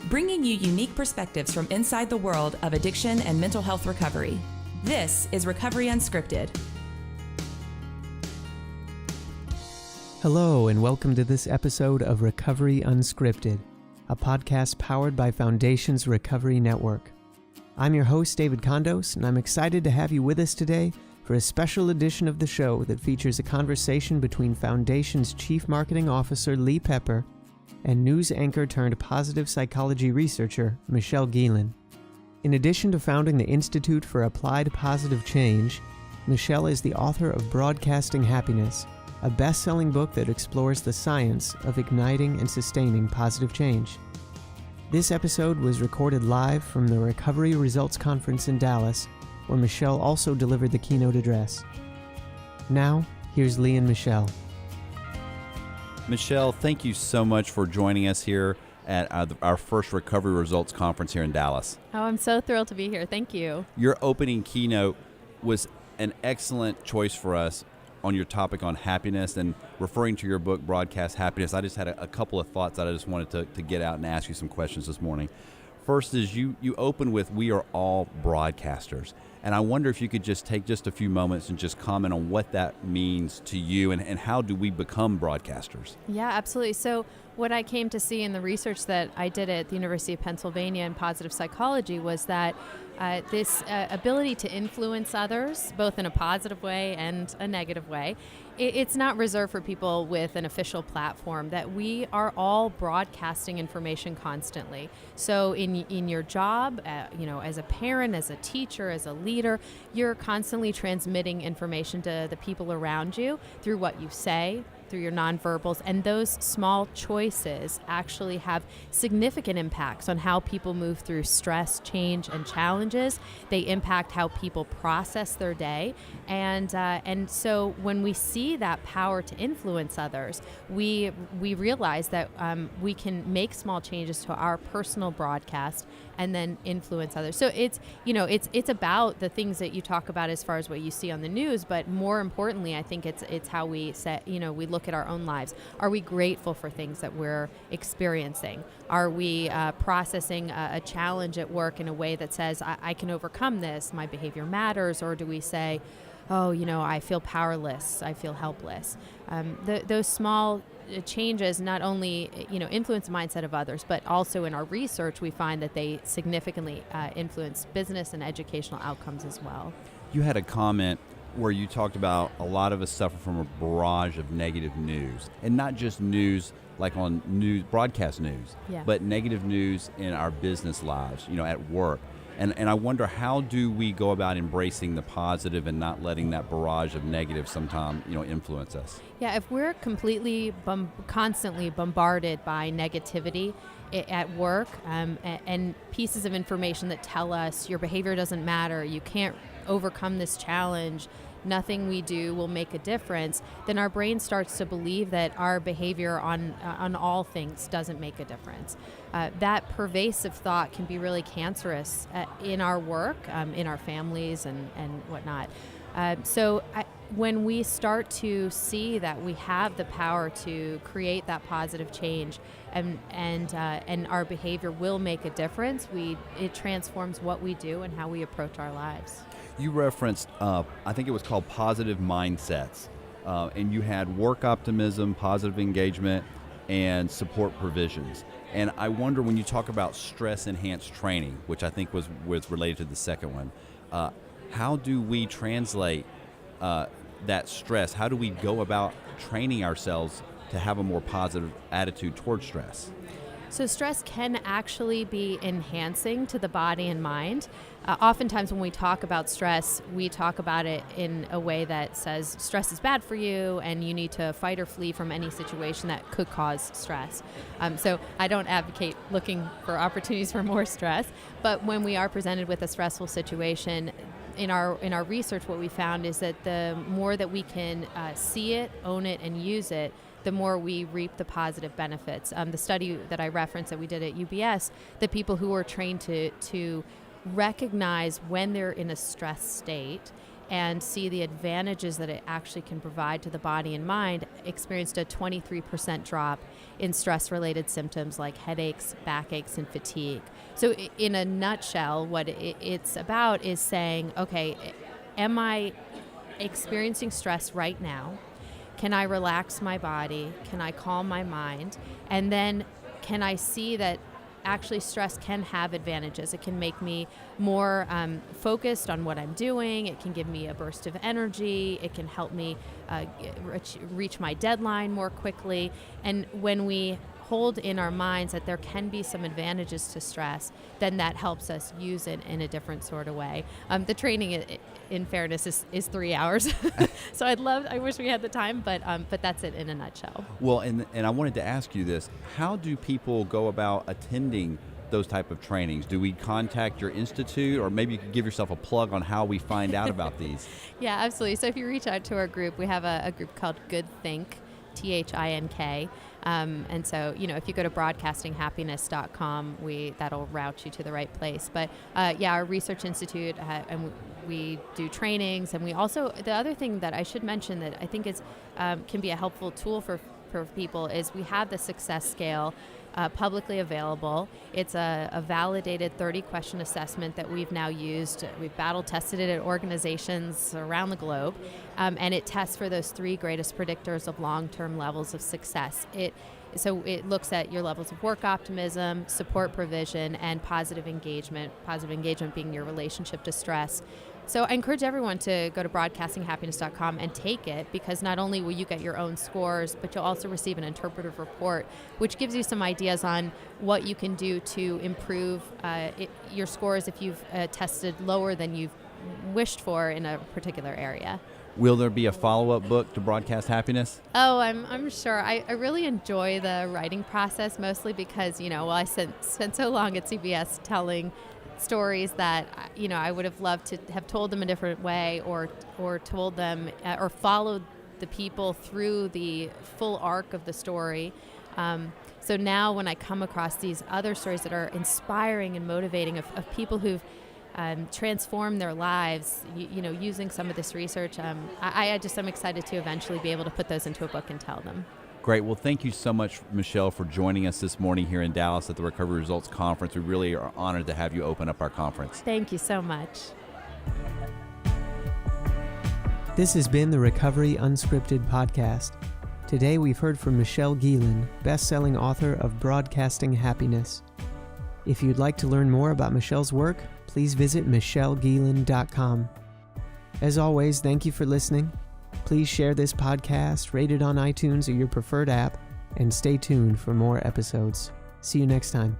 bringing you unique perspectives from inside the world of addiction and mental health recovery. This is Recovery Unscripted. Hello, and welcome to this episode of Recovery Unscripted, a podcast powered by Foundation's Recovery Network. I'm your host, David Condos, and I'm excited to have you with us today for a special edition of the show that features a conversation between Foundation's Chief Marketing Officer, Lee Pepper, and news anchor turned positive psychology researcher, Michelle Gielan. In addition to founding the Institute for Applied Positive Change, Michelle is the author of Broadcasting Happiness, a best-selling book that explores the science of igniting and sustaining positive change. This episode was recorded live from the Recovery Results Conference in Dallas, where Michelle also delivered the keynote address. Now, here's Lee and Michelle. Michelle, thank you so much for joining us here at our first Recovery Results Conference here in Dallas. Oh, I'm so thrilled to be here. Thank you. Your opening keynote was an excellent choice for us on your topic on happiness and referring to your book, Broadcast Happiness. I just had a couple of thoughts that I just wanted to get out and ask you some questions this morning. First is you open with, we are all broadcasters. And I wonder if you could just take just a few moments and just comment on what that means to you and how do we become broadcasters? Yeah, absolutely. So what I came to see in the research that I did at the University of Pennsylvania in positive psychology was that this ability to influence others, both in a positive way and a negative way, it's not reserved for people with an official platform, that we are all broadcasting information constantly. So in your job, as a parent, as a teacher, as a leader, you're constantly transmitting information to the people around you through what you say, through your nonverbals, and those small choices actually have significant impacts on how people move through stress, change, and challenges. They impact how people process their day, and so when we see that power to influence others, we realize that we can make small changes to our personal broadcast and then influence others. So it's about the things that you talk about as far as what you see on the news, but more importantly, I think it's how we we look at our own lives. Are we grateful for things that we're experiencing? Are we processing a challenge at work in a way that says, I can overcome this, my behavior matters? Or do we say, oh, I feel powerless, I feel helpless? Those small changes not only influence the mindset of others, but also in our research we find that they significantly influence business and educational outcomes as well. You had a comment where you talked about a lot of us suffer from a barrage of negative news, and not just news like on news, broadcast news, but negative news in our business lives, at work. And I wonder, how do we go about embracing the positive and not letting that barrage of negative sometime, influence us? Yeah, if we're completely constantly bombarded by negativity at work and pieces of information that tell us your behavior doesn't matter, you can't overcome this challenge, nothing we do will make a difference, then our brain starts to believe that our behavior on all things doesn't make a difference. That pervasive thought can be really cancerous in our work, in our families and whatnot. When we start to see that we have the power to create that positive change and our behavior will make a difference, it transforms what we do and how we approach our lives. You referenced, I think it was called positive mindsets, and you had work optimism, positive engagement, and support provisions. And I wonder, when you talk about stress-enhanced training, which I think was related to the second one, how do we translate that stress? How do we go about training ourselves to have a more positive attitude towards stress? So stress can actually be enhancing to the body and mind. Oftentimes when we talk about stress, we talk about it in a way that says stress is bad for you and you need to fight or flee from any situation that could cause stress. So I don't advocate looking for opportunities for more stress, but when we are presented with a stressful situation, in our research, what we found is that the more that we can see it, own it, and use it, the more we reap the positive benefits. The study that I referenced that we did at UBS, the people who were trained to recognize when they're in a stress state and see the advantages that it actually can provide to the body and mind, experienced a 23% drop in stress-related symptoms like headaches, backaches, and fatigue. So in a nutshell, what it's about is saying, okay, am I experiencing stress right now? Can I relax my body? Can I calm my mind? And then can I see that actually stress can have advantages? It can make me more focused on what I'm doing. It can give me a burst of energy. It can help me reach my deadline more quickly. And when we hold in our minds that there can be some advantages to stress, then that helps us use it in a different sort of way. The training, in fairness, is 3 hours. So I wish we had the time, but that's it in a nutshell. Well, and I wanted to ask you this. How do people go about attending those type of trainings? Do we contact your institute, or maybe you could give yourself a plug on how we find out about these? Yeah, absolutely. So if you reach out to our group, we have a group called Good Think, THINK. And so, if you go to broadcastinghappiness.com, that'll route you to the right place. But our research institute, and we do trainings, and we also, the other thing that I should mention that I think is can be a helpful tool for people is we have the success scale publicly available. It's a validated 30-question assessment that we've now used. We've battle tested it at organizations around the globe, and it tests for those 3 greatest predictors of long-term levels of success. So it looks at your levels of work optimism, support provision, and positive engagement. Positive engagement being your relationship to stress. So I encourage everyone to go to broadcastinghappiness.com and take it, because not only will you get your own scores, but you'll also receive an interpretive report, which gives you some ideas on what you can do to improve your scores if you've tested lower than you've wished for in a particular area. Will there be a follow-up book to Broadcast Happiness? Oh, I'm sure. I really enjoy the writing process, mostly because, I spent so long at CBS telling stories that I would have loved to have told them a different way, or told them or followed the people through the full arc of the story. So now when I come across these other stories that are inspiring and motivating of people who've transformed their lives, using some of this research, I'm excited to eventually be able to put those into a book and tell them. Great. Well, thank you so much, Michelle, for joining us this morning here in Dallas at the Recovery Results Conference. We really are honored to have you open up our conference. Thank you so much. This has been the Recovery Unscripted podcast. Today we've heard from Michelle Gielan, best-selling author of Broadcasting Happiness. If you'd like to learn more about Michelle's work, please visit michellegielan.com. As always, thank you for listening. Please share this podcast, rate it on iTunes or your preferred app, and stay tuned for more episodes. See you next time.